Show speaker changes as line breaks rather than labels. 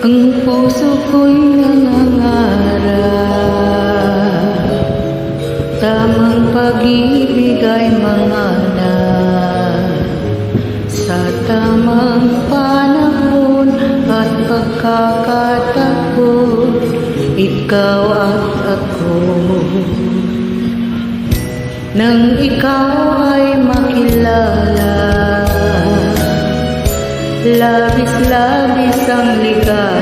Ang puso ko'y nangangarap, tamang pag-ibig ay manganap sa tamang panahon at pagkakataon, ikaw at ako. Nang ikaw ay makilala, labis-labis ang ligaya.